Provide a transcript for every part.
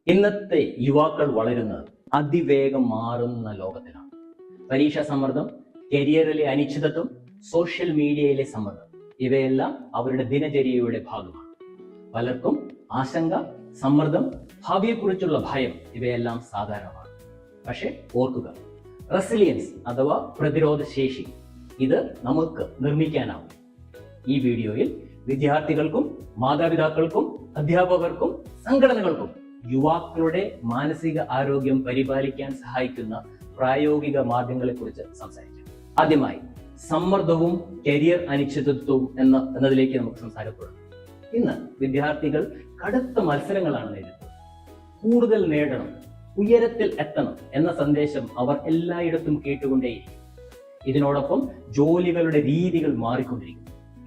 ഇന്നത്തെ യുവാക്കൾ വളരുന്നത് അതിവേഗം മാറുന്ന ലോകത്തിലാണ്. പരീക്ഷാ സമ്മർദ്ദം, കരിയറിലെ അനിശ്ചിതത്വം, സോഷ്യൽ മീഡിയയിലെ സമ്മർദ്ദം ഇവയെല്ലാം അവരുടെ ദിനചര്യയുടെ ഭാഗമാണ്. പലർക്കും ആശങ്ക, സമ്മർദ്ദം, ഭാവിയെക്കുറിച്ചുള്ള ഭയം ഇവയെല്ലാം സാധാരണമാണ്. പക്ഷെ ഓർക്കുക, റെസിലിയൻസ് അഥവാ പ്രതിരോധ ശേഷി ഇത് നമുക്ക് നിർമ്മിക്കാനാവും. ഈ വീഡിയോയിൽ വിദ്യാർത്ഥികൾക്കും മാതാപിതാക്കൾക്കും അധ്യാപകർക്കും സംഘടനകൾക്കും യുവാക്കളുടെ മാനസിക ആരോഗ്യം പരിപാലിക്കാൻ സഹായിക്കുന്ന പ്രായോഗിക മാർഗങ്ങളെക്കുറിച്ച് സംസാരിക്കാം. ആദ്യമായി സമ്മർദ്ദവും കരിയർ അനിശ്ചിതത്വവും എന്നതിലേക്ക് നമുക്ക് സംസാരപ്പെടാം. ഇന്ന് വിദ്യാർത്ഥികൾ കടുത്ത മത്സരങ്ങളാണ് നേരിടുന്നത്. കൂടുതൽ നേടണം, ഉയരത്തിൽ എത്തണം എന്ന സന്ദേശം അവർ എല്ലായിടത്തും കേട്ടുകൊണ്ടേയിരിക്കും. ഇതിനോടൊപ്പം ജോലികളുടെ രീതികൾ മാറിക്കൊണ്ടിരിക്കും.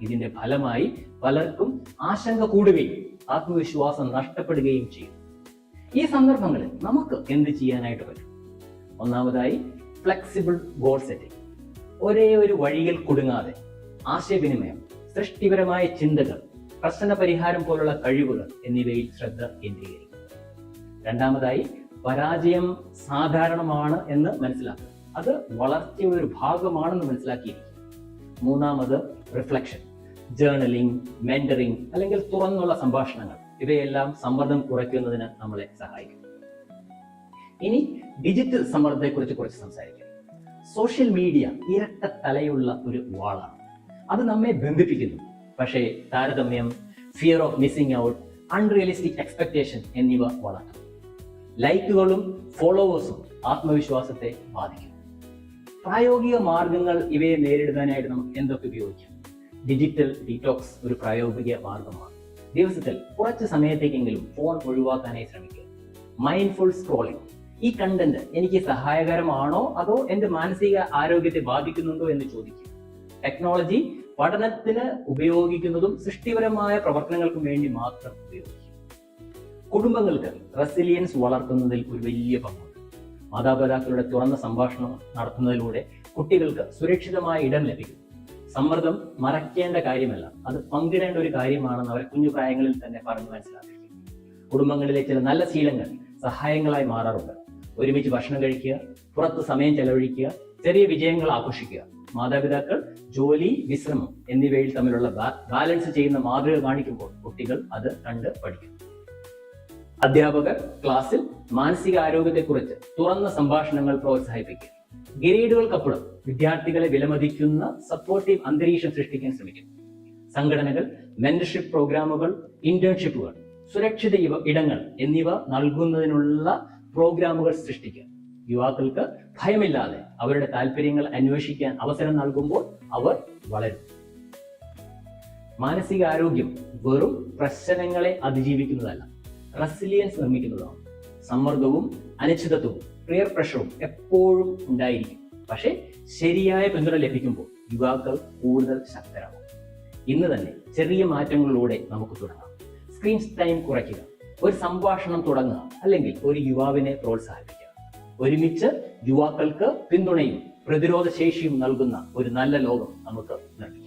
ഇതിന്റെ ഫലമായി പലർക്കും ആശങ്ക കൂടുകയും ആത്മവിശ്വാസം നഷ്ടപ്പെടുകയും ചെയ്യും. ഈ സന്ദർഭങ്ങളിൽ നമുക്ക് എന്ത് ചെയ്യാനായിട്ട് പറ്റും? ഒന്നാമതായി, ഫ്ലെക്സിബിൾ ഗോൾ സെറ്റിംഗ്. ഒരേ ഒരു വഴിയിൽ കുടുങ്ങാതെ ആശയവിനിമയം, സൃഷ്ടിപരമായ ചിന്തകൾ, പ്രശ്ന പരിഹാരം പോലുള്ള കഴിവുകൾ എന്നിവയിൽ ശ്രദ്ധ കേന്ദ്രീകരിക്കും. രണ്ടാമതായി, പരാജയം സാധാരണമാണ് എന്ന് മനസ്സിലാക്കുക. അത് വളർച്ചയുടെ ഒരു ഭാഗമാണെന്ന് മനസ്സിലാക്കിയിരിക്കും. മൂന്നാമത്, റിഫ്ലക്ഷൻ, ജേർണലിംഗ്, മെന്ററിംഗ് അല്ലെങ്കിൽ തുറന്നുള്ള സംഭാഷണങ്ങൾ ഇവയെല്ലാം സമ്മർദ്ദം കുറയ്ക്കുന്നതിന് നമ്മളെ സഹായിക്കും. ഇനി ഡിജിറ്റൽ സമ്മർദ്ദത്തെക്കുറിച്ച് കുറച്ച് സംസാരിക്കാം. സോഷ്യൽ മീഡിയ ഇരട്ട തലയുള്ള ഒരു വാളാണ്. അത് നമ്മെ ബന്ധിപ്പിക്കുന്നു. പക്ഷേ താരതമ്യം, fear of missing out, unrealistic expectation എന്നിവ വളർത്തും. ലൈക്കുകളും ഫോളോവേഴ്സും ആത്മവിശ്വാസത്തെ ബാധിക്കും. പ്രായോഗിക മാർഗങ്ങൾ ഇവയെ നേരിടുന്നതിനായിട്ട് നമുക്ക് എന്തൊക്കെ ഉപയോഗിക്കാം? ഡിജിറ്റൽ ഡീറ്റോക്സ് ഒരു പ്രായോഗിക മാർഗമാണ്. ദിവസത്തിൽ കുറച്ച് സമയത്തേക്കെങ്കിലും ഫോൺ ഒഴിവാക്കാനായി ശ്രമിക്കുക. Mindful scrolling. ഈ കണ്ടന്റ് എനിക്ക് സഹായകരമാണോ അതോ എന്റെ മാനസിക ആരോഗ്യത്തെ ബാധിക്കുന്നുണ്ടോ എന്ന് ചോദിക്കുക. ടെക്നോളജി പഠനത്തിന് ഉപയോഗിക്കുന്നതും സൃഷ്ടിപരമായ പ്രവർത്തനങ്ങൾക്കും വേണ്ടി മാത്രം ഉപയോഗിക്കുക. കുടുംബങ്ങൾക്ക് റെസിലിയൻസ് വളർത്തുന്നതിൽ ഒരു വലിയ പങ്കുണ്ട്. മാതാപിതാക്കളുടെ തുറന്ന സംഭാഷണം നടത്തുന്നതിലൂടെ കുട്ടികൾക്ക് സുരക്ഷിതമായ ഇടം ലഭിക്കും. സമ്മർദ്ദം മറക്കേണ്ട കാര്യമല്ല, അത് പങ്കിടേണ്ട ഒരു കാര്യമാണെന്ന് അവർ കുഞ്ഞു പ്രായങ്ങളിൽ തന്നെ പറഞ്ഞു മനസ്സിലാക്കുക. കുടുംബങ്ങളിലെ ചില നല്ല ശീലങ്ങൾ സഹായങ്ങളായി മാറാറുണ്ട്. ഒരുമിച്ച് ഭക്ഷണം കഴിക്കുക, പുറത്ത് സമയം ചെലവഴിക്കുക, ചെറിയ വിജയങ്ങൾ ആഘോഷിക്കുക. മാതാപിതാക്കൾ ജോലി, വിശ്രമം എന്നിവയിൽ തമ്മിലുള്ള ബാലൻസ് ചെയ്യുന്ന മാതൃക കാണിക്കുമ്പോൾ കുട്ടികൾ അത് കണ്ട് പഠിക്കും. അധ്യാപകർ ക്ലാസ്സിൽ മാനസിക ആരോഗ്യത്തെക്കുറിച്ച് തുറന്ന സംഭാഷണങ്ങൾ പ്രോത്സാഹിപ്പിക്കുക. ഗ്രേഡുകൾക്കപ്പുറം വിദ്യാർത്ഥികളെ വിലമതിക്കുന്ന സപ്പോർട്ടീവ് അന്തരീക്ഷം സൃഷ്ടിക്കാൻ ശ്രമിക്കുന്നു. സംഘടനകൾ മെന്റർഷിപ്പ് പ്രോഗ്രാമുകൾ, ഇന്റേൺഷിപ്പുകൾ, സുരക്ഷിത ഇടങ്ങൾ എന്നിവ നൽകുന്നതിനുള്ള പ്രോഗ്രാമുകൾ സൃഷ്ടിക്കുക. യുവാക്കൾക്ക് ഭയമില്ലാതെ അവരുടെ താല്പര്യങ്ങൾ അന്വേഷിക്കാൻ അവസരം നൽകുമ്പോൾ അവർ വളരും. മാനസിക ആരോഗ്യം വെറും പ്രശ്നങ്ങളെ അതിജീവിക്കുന്നതല്ല, റെസിലിയൻസ് നിർമ്മിക്കുന്നതാണ്. സമ്മർദ്ദവും അനിശ്ചിതത്വവും പിയർ പ്രഷറും എപ്പോഴും ഉണ്ടായിരിക്കും. പക്ഷേ ശരിയായ പിന്തുണ ലഭിക്കുമ്പോൾ യുവാക്കൾ കൂടുതൽ ശക്തരാകും. ഇന്ന് തന്നെ ചെറിയ മാറ്റങ്ങളിലൂടെ നമുക്ക് തുടങ്ങാം. സ്ക്രീൻ ടൈം കുറയ്ക്കുക, ഒരു സംഭാഷണം തുടങ്ങുക, അല്ലെങ്കിൽ ഒരു യുവാവിനെ പ്രോത്സാഹിപ്പിക്കുക. ഒരുമിച്ച് യുവാക്കൾക്ക് പിന്തുണയും പ്രതിരോധ ശേഷിയും നൽകുന്ന ഒരു നല്ല ലോകം നമുക്ക് നിർമ്മിക്കാം.